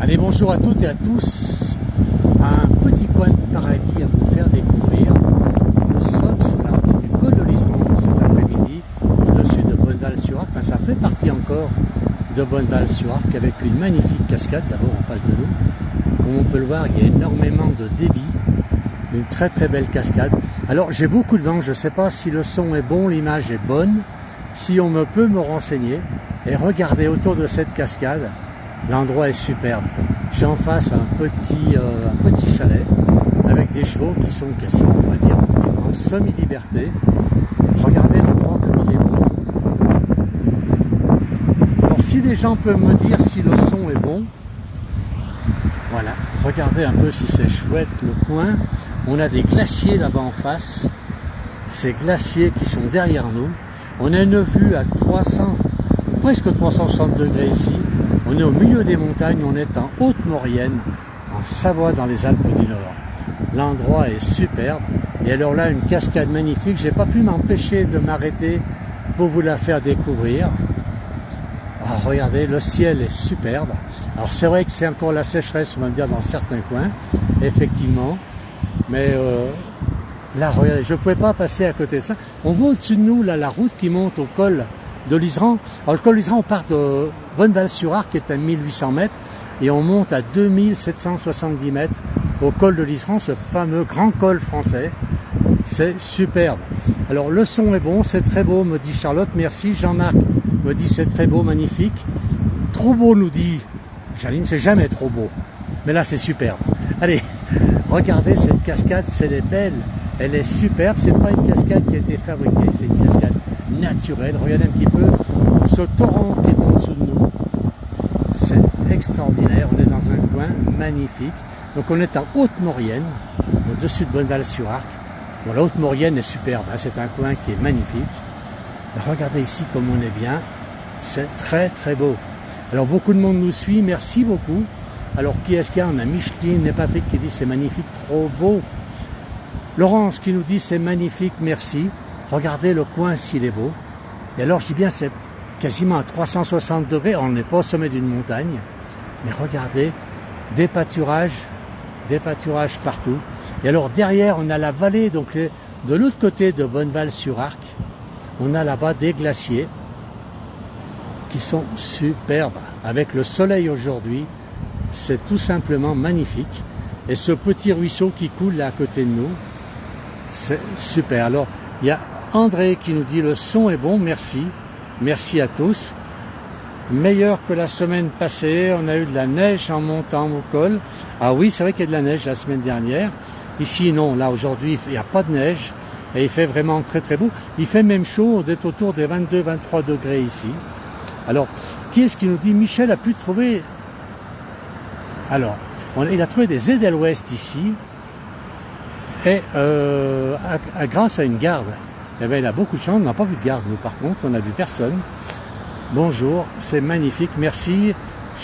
Allez, bonjour à toutes et à tous. Un petit coin de paradis à vous faire découvrir. Nous sommes sur la route du col de l'Iseran cet après-midi, au-dessus de Bonneval-sur-Arc. Enfin, ça fait partie encore de Bonneval-sur-Arc avec une magnifique cascade d'abord en face de nous. Comme on peut le voir, il y a énormément de débit. Une très très belle cascade. Alors, j'ai beaucoup de vent. Je ne sais pas si le son est bon, l'image est bonne. Si on peut me renseigner. Et regardez autour de cette cascade. L'endroit est superbe. J'ai en face un petit chalet avec des chevaux qui sont quasiment, on va dire, en semi-liberté. Regardez l'endroit comme il est beau. Alors si des gens peuvent me dire si le son est bon, voilà, regardez un peu si c'est chouette le coin. On a des glaciers là-bas en face. Ces glaciers qui sont derrière nous. On a une vue à presque 360 degrés ici. On est au milieu des montagnes, on est en Haute-Maurienne, en Savoie, dans les Alpes du Nord. L'endroit est superbe. Et alors là, une cascade magnifique. J'ai pas pu m'empêcher de m'arrêter pour vous la faire découvrir. Alors, regardez, le ciel est superbe. Alors c'est vrai que c'est encore la sécheresse, on va dire, dans certains coins, effectivement. Mais là, regardez, je ne pouvais pas passer à côté de ça. On voit au-dessus de nous, là, la route qui monte au col de l'Iseran. Alors le col de l'Iseran, on part de Bonneval-sur-Arc qui est à 1800 mètres et on monte à 2770 mètres au col de l'Iseran, ce fameux grand col français. C'est superbe. Alors le son est bon, c'est très beau, me dit Charlotte. Merci. Jean-Marc me dit c'est très beau, magnifique. Trop beau, nous dit Jaline, c'est jamais trop beau. Mais là c'est superbe. Allez, regardez cette cascade, elle est belle, elle est superbe. C'est pas une cascade qui a été fabriquée, c'est une cascade naturelle. Regardez un petit peu ce torrent qui est en dessous de nous. C'est extraordinaire. On est dans un coin magnifique. Donc on est en Haute-Maurienne, au-dessus de Bonneval-sur-Arc. Bon, la Haute-Maurienne est superbe, hein. C'est un coin qui est magnifique. Regardez ici comme on est bien. C'est très très beau. Alors beaucoup de monde nous suit, merci beaucoup. Alors qui est-ce qu'il y a? On a Micheline et Patrick qui dit c'est magnifique, trop beau. Laurence qui nous dit c'est magnifique, merci. Regardez le coin s'il est beau. Et alors je dis bien c'est quasiment à 360 degrés. On n'est pas au sommet d'une montagne. Mais regardez, des pâturages partout. Et alors derrière on a la vallée, donc de l'autre côté de Bonneval-sur-Arc, on a là-bas des glaciers qui sont superbes. Avec le soleil aujourd'hui, c'est tout simplement magnifique. Et ce petit ruisseau qui coule là à côté de nous, c'est super. Alors il y a André qui nous dit le son est bon, merci. Merci à tous. Meilleur que la semaine passée, on a eu de la neige en montant au col. Ah oui, c'est vrai qu'il y a de la neige la semaine dernière. Ici, non, là aujourd'hui, il n'y a pas de neige. Et il fait vraiment très très beau. Il fait même chaud, on est autour des 22-23 degrés ici. Alors, qui est-ce qui nous dit Michel a pu trouver... Alors, il a trouvé des Edelweiss ici. Et grâce à une garde. Eh bien, il a beaucoup de chance, on n'a pas vu de garde, nous par contre, on n'a vu personne. Bonjour, c'est magnifique, merci.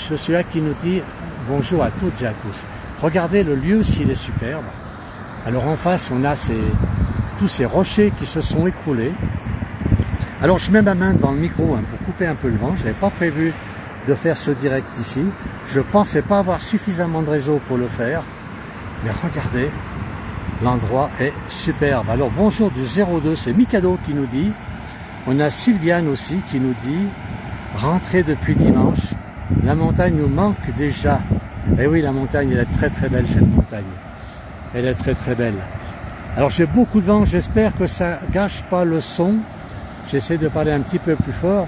Je suis là qui nous dit bonjour à toutes et à tous. Regardez le lieu s'il est superbe. Alors en face, on a tous ces rochers qui se sont écroulés. Alors je mets ma main dans le micro pour couper un peu le vent. Je n'avais pas prévu de faire ce direct ici. Je ne pensais pas avoir suffisamment de réseau pour le faire. Mais regardez. L'endroit est superbe. Alors bonjour du 02, c'est Mikado qui nous dit. On a Sylviane aussi qui nous dit rentrée depuis dimanche. La montagne nous manque déjà. Et oui, la montagne, elle est très très belle cette montagne. Elle est très très belle. Alors j'ai beaucoup de vent, j'espère que ça gâche pas le son. J'essaie de parler un petit peu plus fort.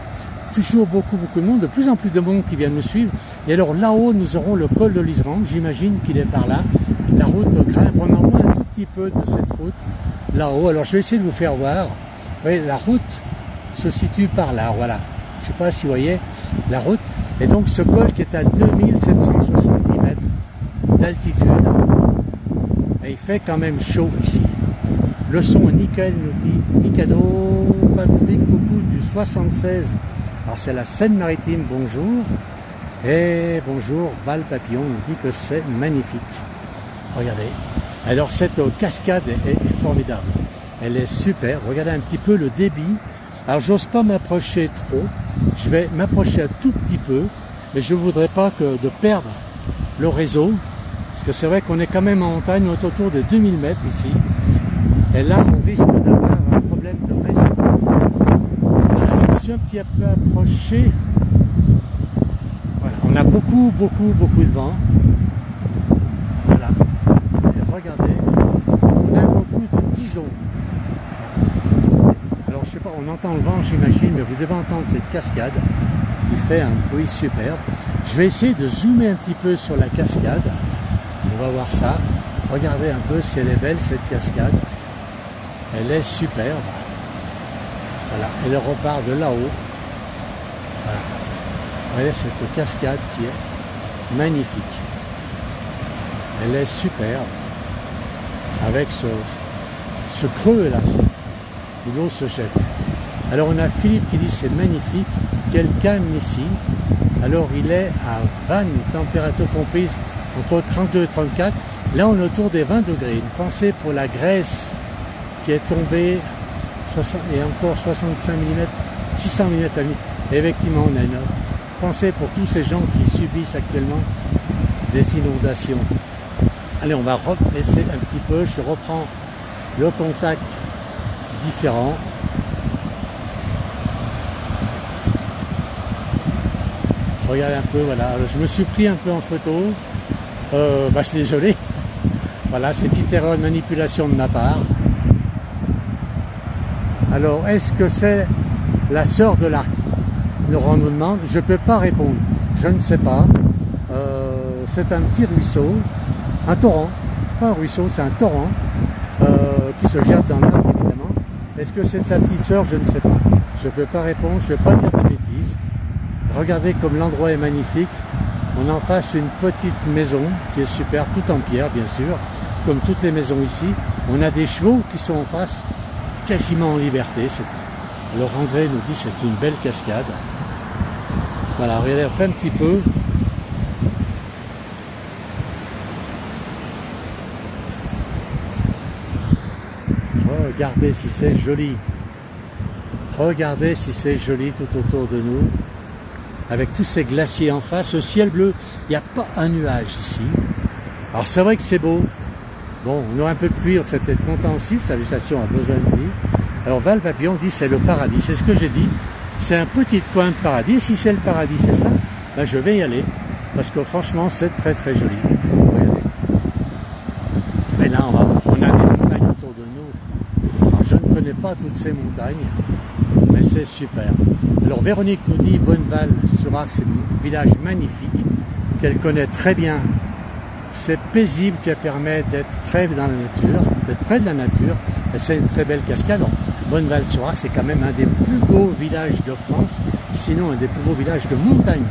Toujours beaucoup de monde, de plus en plus de monde qui vient nous suivre. Et alors là-haut, nous aurons le col de l'Iseran. J'imagine qu'il est par là. La route grimpe. On en voit un tout petit peu de cette route là-haut. Alors je vais essayer de vous faire voir. Vous voyez, la route se situe par là. Voilà. Je ne sais pas si vous voyez la route. Et donc ce col qui est à 2770 mètres d'altitude. Et il fait quand même chaud ici. Le son est nickel, nous dit Mikado. Patrick, coucou du 76. Alors c'est la Seine-Maritime, bonjour. Et bonjour, Val Papillon nous dit que c'est magnifique. Regardez. Alors cette cascade est formidable. Elle est super. Regardez un petit peu le débit. Alors j'ose pas m'approcher trop. Je vais m'approcher un tout petit peu. Mais je ne voudrais pas de perdre le réseau, parce que c'est vrai qu'on est quand même en montagne, on est autour de 2000 mètres ici, et là on risque d'avoir un problème de réseau. Voilà, je me suis un petit peu approché. Voilà, on a beaucoup de vent. Voilà, et regardez, on a beaucoup de pigeons. Alors je sais pas, on entend le vent j'imagine, mais vous devez entendre cette cascade qui fait un bruit superbe. Je vais essayer de zoomer un petit peu sur la cascade. On va voir ça. Regardez un peu, c'est belle cette cascade. Elle est superbe. Voilà, elle repart de là-haut. Voilà. Vous voyez cette cascade qui est magnifique. Elle est superbe. Avec ce creux là, où l'eau se jette. Alors on a Philippe qui dit c'est magnifique, quel calme ici. Alors il est à Vannes, température comprise entre 32 et 34. Là on est autour des 20 degrés. Une pensée pour la Grèce qui est tombée et encore 65 mm, 600 mm à nuit. Effectivement on a une pensée pour tous ces gens qui subissent actuellement des inondations. Allez, on va rebaisser un petit peu. Je reprends le contact différent. Regardez un peu, voilà. Alors, je me suis pris un peu en photo. Je suis désolé. Voilà, c'est une petite erreur de manipulation de ma part. Alors, est-ce que c'est la sœur de l'Arc? On nous demande. Je ne peux pas répondre. Je ne sais pas. C'est un petit ruisseau, un torrent. Pas un ruisseau, c'est un torrent qui se jette dans l'Arc, évidemment. Est-ce que c'est sa petite sœur? Je ne sais pas. Je ne peux pas répondre. Je ne vais pas dire de bêtises. Regardez comme l'endroit est magnifique. On a en face une petite maison qui est super, tout en pierre bien sûr, comme toutes les maisons ici. On a des chevaux qui sont en face, quasiment en liberté. Alors André nous dit c'est une belle cascade. Voilà, regardez, on fait un petit peu. Regardez si c'est joli. Regardez si c'est joli tout autour de nous. Avec tous ces glaciers en face, ce ciel bleu, il n'y a pas un nuage ici. Alors c'est vrai que c'est beau. Bon, on aura un peu de pluie, c'est peut-être content aussi, sa végétation a besoin de pluie. Alors Val Papillon dit c'est le paradis, c'est ce que j'ai dit. C'est un petit coin de paradis, et si c'est le paradis, c'est ça, ben je vais y aller. Parce que franchement, c'est très très joli. Et là, on a des montagnes autour de nous. Alors, je ne connais pas toutes ces montagnes, mais c'est super. Alors Véronique nous dit Bonneval-sur-Arc, c'est un village magnifique qu'elle connaît très bien. C'est paisible, qui permet d'être près dans la nature, d'être près de la nature. Et c'est une très belle cascade. Bonneval-sur-Arc, c'est quand même un des plus beaux villages de France, sinon un des plus beaux villages de montagne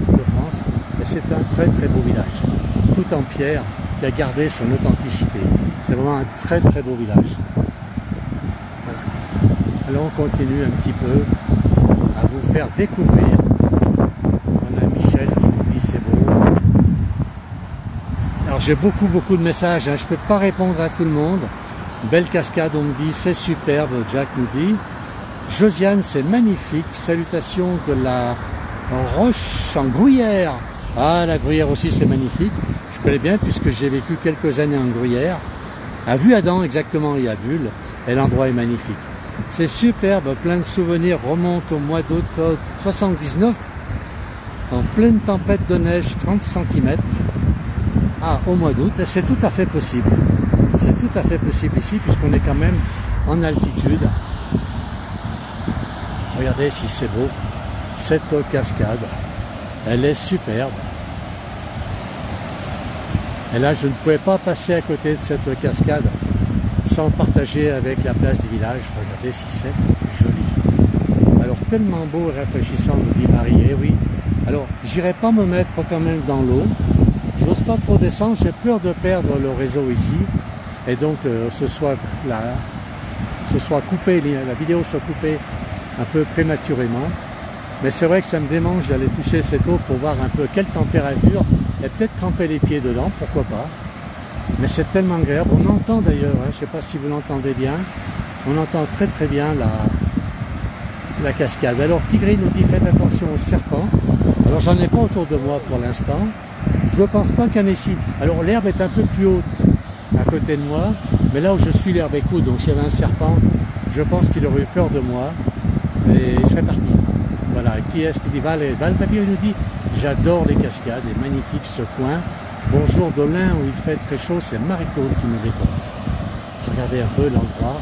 de France. Et c'est un très très beau village, tout en pierre, qui a gardé son authenticité. C'est vraiment un très très beau village. Voilà. Alors on continue un petit peu à vous faire découvrir. On a Michel qui nous dit c'est beau. Alors j'ai beaucoup de messages, hein. Je ne peux pas répondre à tout le monde. Belle cascade, on me dit, c'est superbe, Jack nous dit. Josiane, c'est magnifique. Salutations de la Roche en Gruyère. Ah, la Gruyère aussi, c'est magnifique. Je connais bien puisque j'ai vécu quelques années en Gruyère. À Vuaddan, exactement, il y a Bulle. Et l'endroit est magnifique. C'est superbe, plein de souvenirs. Remonte au mois d'août 79. En pleine tempête de neige, 30 cm. Ah, au mois d'août. Et c'est tout à fait possible. C'est tout à fait possible ici, puisqu'on est quand même en altitude. Regardez si c'est beau. Cette cascade, elle est superbe. Et là, je ne pouvais pas passer à côté de cette cascade sans partager avec la place du village. Regardez si c'est joli. Alors, tellement beau et rafraîchissant, nous dit Marie. Eh oui. Alors, j'irai pas me mettre quand même dans l'eau. J'ose pas trop descendre, j'ai peur de perdre le réseau ici. Et donc ce soit coupé, la vidéo soit coupée un peu prématurément. Mais c'est vrai que ça me démange d'aller toucher cette eau pour voir un peu quelle température et peut-être tremper les pieds dedans, pourquoi pas. Mais c'est tellement agréable. On entend d'ailleurs, hein, je ne sais pas si vous l'entendez bien, on entend très très bien la cascade. Alors Tigri nous dit faites attention aux serpents. Alors j'en ai pas autour de moi pour l'instant. Je pense pas qu'il y en ait ici. Alors l'herbe est un peu plus haute à côté de moi, mais là où je suis l'herbe est courte, donc s'il y avait un serpent, je pense qu'il aurait eu peur de moi et il serait parti. Voilà, qui est-ce qui dit Val? Val Papillon nous dit j'adore les cascades, et magnifique ce coin. Bonjour Dolin où il fait très chaud, c'est Marie-Claude qui me répond. Regardez un peu l'endroit,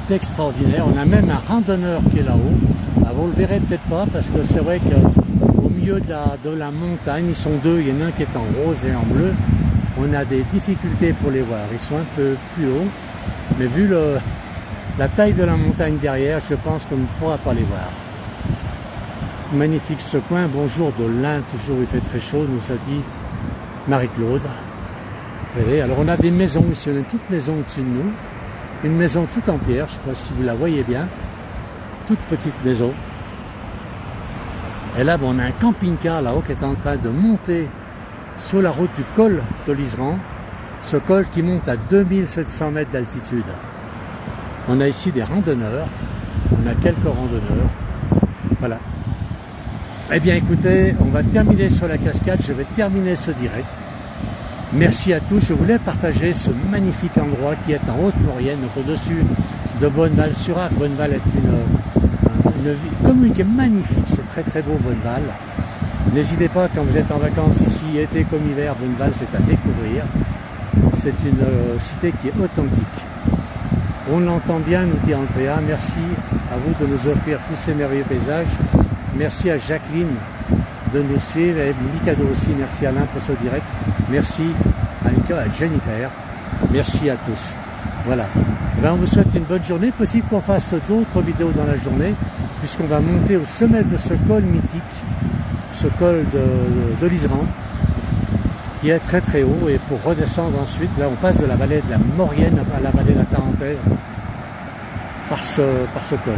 c'est extraordinaire. On a même un randonneur qui est là-haut. Ah, vous le verrez peut-être pas parce que c'est vrai qu'au milieu de la montagne, ils sont deux, il y en a un qui est en rose et en bleu. On a des difficultés pour les voir, ils sont un peu plus hauts, mais vu la taille de la montagne derrière, je pense qu'on ne pourra pas les voir. Magnifique ce coin, bonjour de l'Ain, toujours il fait très chaud, nous a dit Marie-Claude. Alors on a des maisons ici, on a une petite maison au-dessus de nous, une maison toute en pierre, je ne sais pas si vous la voyez bien, toute petite maison. Et là, on a un camping-car là-haut qui est en train de monter sur la route du col de l'Iseran, ce col qui monte à 2700 mètres d'altitude. On a ici des randonneurs, on a quelques randonneurs, voilà. Eh bien écoutez, on va terminer sur la cascade, je vais terminer ce direct. Merci à tous, je voulais partager ce magnifique endroit qui est en Haute-Maurienne, donc au-dessus de Bonneval-sur-Arc. Bonneval est une commune qui est magnifique, c'est très très beau Bonneval. N'hésitez pas quand vous êtes en vacances ici, été comme hiver, Bonneval c'est à découvrir. C'est une cité qui est authentique. On l'entend bien, nous dit Andrea, merci à vous de nous offrir tous ces merveilleux paysages. Merci à Jacqueline de nous suivre et Mikado aussi, merci Alain pour ce direct. Merci à Mika, à Jennifer. Merci à tous. Voilà. Ben, on vous souhaite une bonne journée. Possible qu'on fasse d'autres vidéos dans la journée, puisqu'on va monter au sommet de ce col mythique, ce col de l'Iseran, qui est très très haut. Et pour redescendre ensuite, là on passe de la vallée de la Maurienne à la vallée de la Tarentaise par ce col.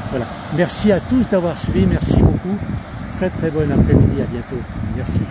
Voilà. Merci à tous d'avoir suivi. Merci beaucoup. Très très bon après-midi. À bientôt. Merci.